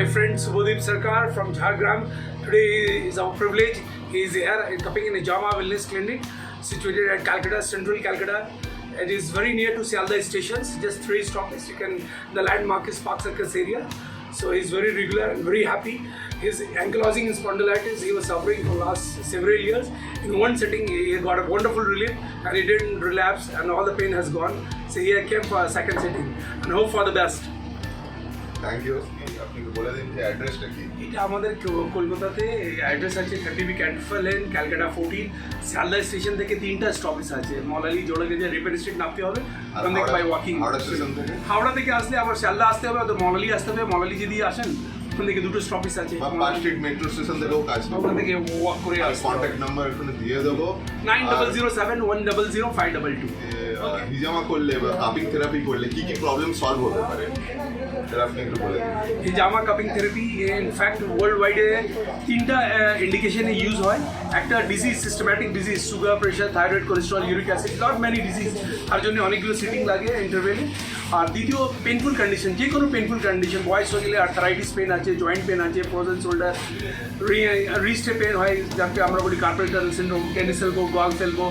friend Subodip Sarkar from Jhargram. Today is our privilege. He is here cupping in a Jama Wellness Clinic situated at Calcutta, Central Calcutta. It is very near to Sialda stations, just 3 stops. The landmark is Park Circus area. So he's very regular and very happy. His ankylosing spondylitis, he was suffering for last several years. In one sitting, he got a wonderful relief and he didn't relapse and all the pain has gone. So he came for a second sitting and hope for the best. Thank you. আপনি বলে দিন যে অ্যাড্রেসটা কি? এটা আমাদের কলকাতাতে address আছে 30B Cantopher lane, Calcutta 14। Sealdah station থেকে 3টা স্টপেজ আছে। মলালি জোড়াকে যে রিপেয়ার স্ট্রিট নামতে হবে, ওখান থেকে বাই ওয়াকিং। হাওড়া থেকে আসলে আবার শিয়ালদা আসতে হবে, তো মলালি আসতে হবে। মলালি যদি আসেন ওখান থেকে 2টো স্টপেজ আছে। পার্ক স্ট্রিট মেট্রো স্টেশন থেকেও কাছে, ওখান থেকে ওয়াক করে আসতে। কন্ট্যাক্ট নাম্বার এখানে দিয়ে দেবো 9007100522। হিজামা করলে বা কাপিং থেরাপি করলে কি কি প্রবলেম সলভ হতে পারে সেটা আপনি একটু বলে দিন। হিজামা কাপিং থেরাপি ইনফ্যাক্ট ওয়ার্ল্ড ওয়াইডে 3টা ইন্ডিকেশনে ইউজ হয়। একটা disease, systematic disease, sugar, pressure, thyroid, cholesterol, uric acid, lot many disease, তার জন্য অনেকগুলো সিটিং লাগে ইন্টারভেলে। আর দ্বিতীয় পেনফুল কন্ডিশন, যে কোনো পেনফুল কন্ডিশন, বয়স হয়ে গেলে আর্থারাইটিস পেন আছে, জয়েন্ট পেন আছে, ফ্রোজেন শোল্ডার, রিস্টে পেন হয়, যাকে আমরা বলি carpel tunnel syndrome, tennis elbow, golf elbow,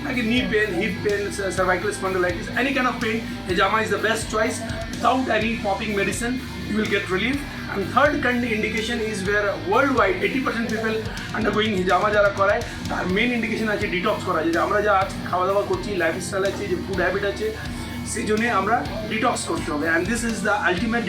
like knee pain, hip pain, cervical spondylitis, any kind of pain, Hijama is the best choice. Without any popping medicine, you will get relief. And third indication is where worldwide 80% people undergoing Hijama যারা করায়, তার main indication আছে detox করা। যে আমরা যা আজ খাওয়া দাওয়া করছি, লাইফস্টাইল আছে, যে ফুড হ্যাবিট আছে, সেই জন্যে আমরা ডিটক্স করতে হবে। And this is the ultimate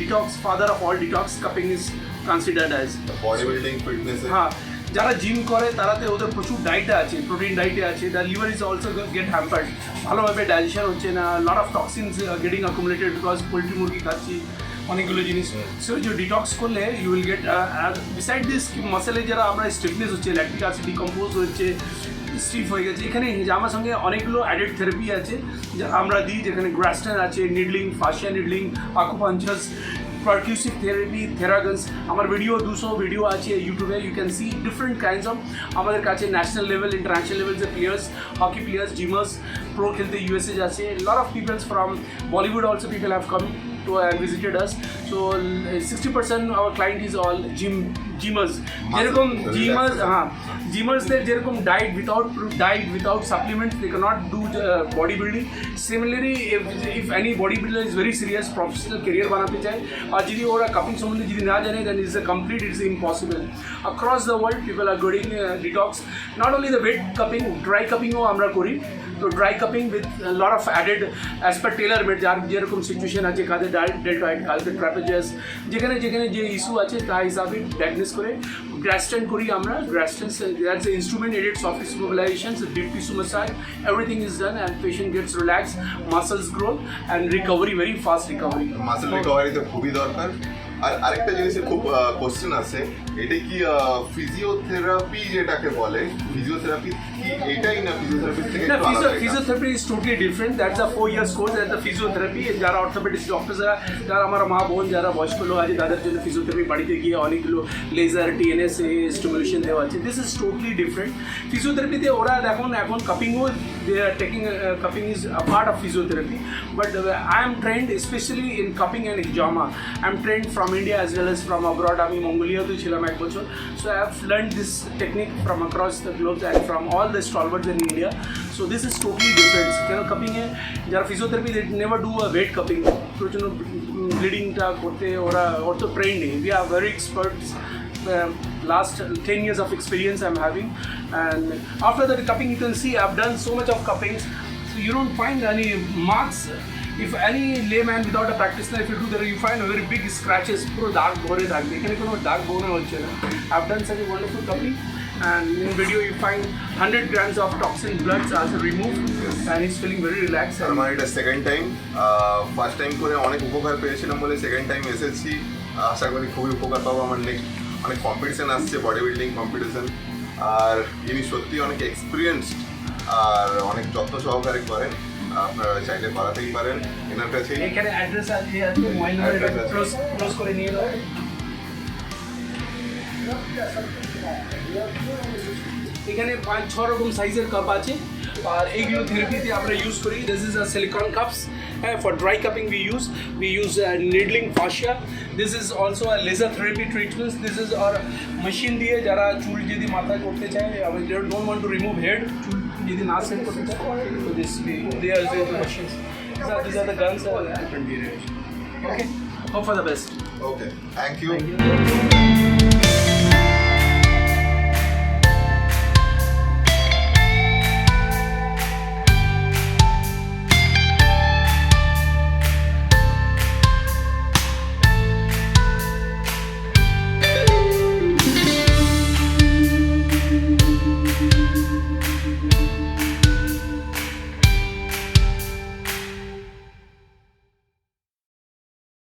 detox father of all detox. Cupping is considered as body building fitness. হ্যাঁ, যারা জিম করে তারাতে ওদের প্রচুর ডায়েটে আছে, প্রোটিন ডায়েটে আছে। The liver is also get hampered, ভালোভাবে ডাইজেশন হচ্ছে না, lot of toxins getting accumulated because poultry মুরগি খাচ্ছি, অনেকগুলো জিনিস। সো যে ডিটক্স করলে you will get, beside this মাসেলে যারা আমরা স্টিফনেস হচ্ছে, ল্যাকটিক অ্যাসিড ডিকম্পোজ হচ্ছে, স্টিফ হয়ে গেছে, এখানে হিজামার সঙ্গে অনেকগুলো অ্যাডেড থেরাপি আছে যা আমরা দিই, যেখানে গ্রাস্টেন আছে, needling, fascia needling, acupunctures, percussive therapy, theraguns. আমার ভিডিও 200 ভিডিও আছে ইউটিউবে। You can see different kinds of. আমাদের কাছে ন্যাশনাল লেভেল, ইন্টারন্যাশনাল লেভেল যে players, hockey players, gymmers, pro খেলতে ইউএসএ যাচ্ছে। Lot of peoples from Bollywood also people have come to and visited us. So 60% our client is all gymmers. যেরকম gymmers, হ্যাঁ, জিমার্সদের যেরকম diet without supplement, they can't do body building. Similarly if any body builder is very serious, professional career বানাতে চায়, আর যদি ওরা cupping সম্বন্ধে যদি না জানে, then is it's impossible. Across the world people are going detox. Not only the wet cupping, dry কাপিংও আমরা করি। তো dry cupping with lot of added as per tailor made, যার যেরকম সিচুয়েশন আছে, কাদের ডেল্টয়েড, কালকে ট্রাপেজাস, যেখানে যে ইস্যু আছে তার হিসাবে ডায়াগনোস করে গ্রাস্টেন করি আমরা। Graston that's a instrument aided soft tissue mobilization, deep tissue massage, everything is done and patient gets relax, muscles grow and recovery, very fast recovery. Muscle recovery তো খুবই দরকার। আর আরেকটা জিনিসের খুব কোশ্চেন আছে, এটা কি ফিজিওথেরাপি যেটাকে বলে, ফিজিওথেরাপি কি এটাই না ফিজিওথেরাপি থেকে? না, physiotherapy is totally different. That's a 4 years course that the physiotherapy. যারা অর্থোপেডিক্স ডক্টরসরা, যারা আমার মা বোন যারা বয়স্ক লোক আছে, তাদের জন্য ফিজিওথেরাপি বাড়িতে গিয়ে অনেকগুলো লেজার, টিএনএস স্টিমুলেশন দেওয়া আছে। This is totally different. ফিজিওথেরাপিতে ওরা এখন কাপিংও they are taking, cupping is a part of physiotherapy. But I am trained specially in cupping and হিজামা। I am trained from India as well as from abroad. আমি মঙ্গোলিয়াতে ছিলাম 1 বছর। So I have learned this technique from across the globe and from all the stalwarts in India. So this is totally different. কেন cupping এ যারা physiotherapy, they never do a weight cupping, তোর জন্য ব্লিডিংটা করতে ওরা তো ট্রেন্ড নেই। We are very experts. Last 10 years of experience I'm having, and after that cupping you can see I've done so much of cuppings, so you don't find any marks. If any layman without a practitioner, if you do that, you find a very big scratches, পুরো দাগ ভরে থাকবে। এখানে কোনো দাগ বোনা হচ্ছে না। I've done such a wonderful cupping, and in video you find 100 grams of toxin blood as removed, and he's feeling very relaxed. আমার এটা সেকেন্ড টাইম, ফার্স্ট টাইম করে অনেক উপকার পেয়েছিলাম বলে সেকেন্ড টাইম এসেছি। আশা করি খুবই উপকার পাবো। আমার নেক্সট অনেক কম্পিটিশান আসছে, বডি বিল্ডিং কম্পিটিশান, আর ইনি সত্যি অনেক এক্সপিরিয়েন্সড আর অনেক যত্ন সহকারে করেন। আপনারা চাইলে করাতেই পারেন এনার কাছে। এখানে অ্যাড্রেস আছে, মোবাইল নাম্বার ক্লোজ করে নিয়ে নাও। এখানে 5-6 রকম সাইজের কাপ আছে, আর এইগুলো থেরাপিতে আমরা ইউজ করি। This is a silicone cups For dry cupping we use needling fascia. This is also a laser therapy treatment. This is our machine দিয়ে যারা চুল যদি মাথায় করতে চায়, they don't want to remove head, চুল যদি না সেট করতে চায়, so this they are the machines. These are the guns different variations. Okay, hope for the best. Okay, thank you. Thank you.